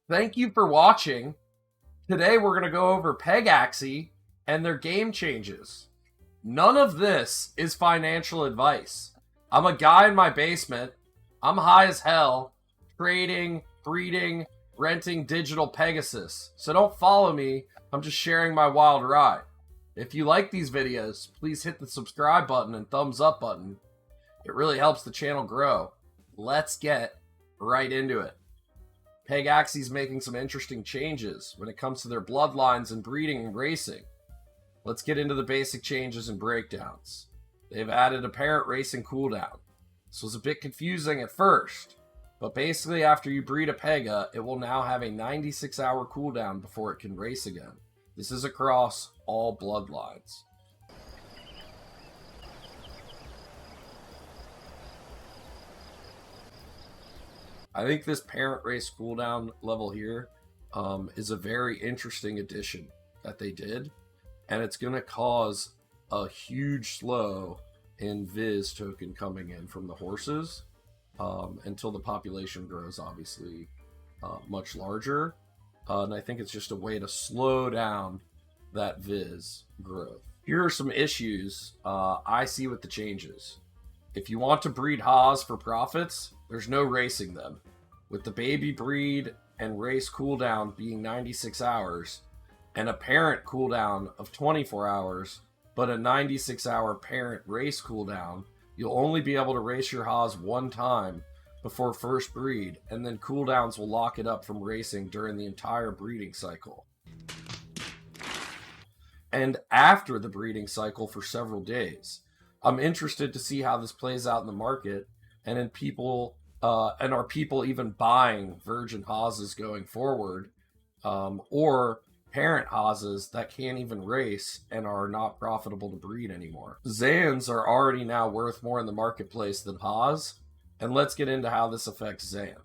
Thank you for watching. Today we're going to go over Pegaxy and their game changes. None of this is financial advice. I'm a guy in my basement. I'm high as hell, trading, breeding, renting digital Pegasus. So don't follow me. I'm just sharing my wild ride. If you like these videos, please hit the subscribe button and thumbs up button. It really helps the channel grow. Let's get right into it. Pegaxy's making some interesting changes when it comes to their bloodlines and breeding and racing. Let's get into the basic changes and breakdowns. They've added a parent racing cooldown. This was a bit confusing at first, but basically after you breed a Pega, it will now have a 96-hour cooldown before it can race again. This is across all bloodlines. I think this parent race cooldown level here is a very interesting addition that they did, and it's going to cause a huge slow in Viz token coming in from the horses until the population grows, obviously, much larger. And I think it's just a way to slow down that Viz growth. Here are some issues I see with the changes. If you want to breed Haas for profits, there's no racing them. With the baby breed and race cooldown being 96 hours, and a parent cooldown of 24 hours, but a 96-hour parent race cooldown, you'll only be able to race your Haas one time before first breed, and then cooldowns will lock it up from racing during the entire breeding cycle. And after the breeding cycle for several days. I'm interested to see how this plays out in the market, and in people, and are people even buying virgin Haas's going forward, or parent Haas's that can't even race and are not profitable to breed anymore. Zans are already now worth more in the marketplace than Haas, and let's get into how this affects Zan.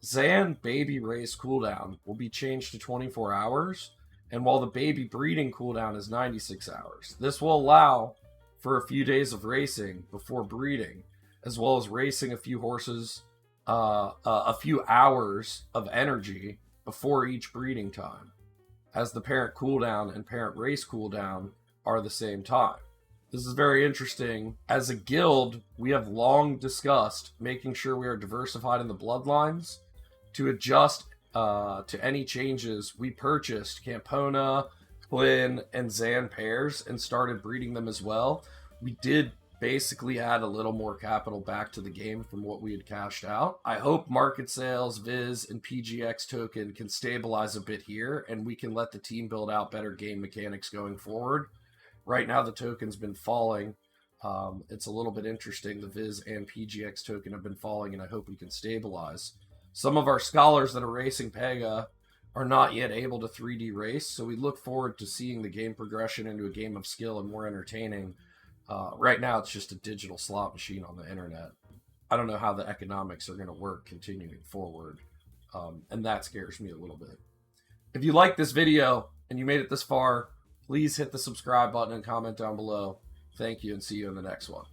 Zan baby race cooldown will be changed to 24 hours, and while the baby breeding cooldown is 96 hours. This will allow for a few days of racing before breeding, as well as racing a few horses, a few hours of energy before each breeding time, as the parent cooldown and parent race cooldown are the same time. This is very interesting. As a guild, we have long discussed making sure we are diversified in the bloodlines to adjust to any changes. We purchased Campona, Quinn, and Zan pairs and started breeding them as well. We did basically add a little more capital back to the game from what we had cashed out. I hope market sales, Viz, and PGX token can stabilize a bit here, and we can let the team build out better game mechanics going forward. Right now, the token's been falling. It's a little bit interesting. The Viz and PGX token have been falling, and I hope we can stabilize. Some of our scholars that are racing Pega are not yet able to 3D race, so we look forward to seeing the game progression into a game of skill and more entertaining. Right now, it's just a digital slot machine on the internet. I don't know how the economics are going to work continuing forward, and that scares me a little bit. If you like this video and you made it this far, please hit the subscribe button and comment down below. Thank you, and see you in the next one.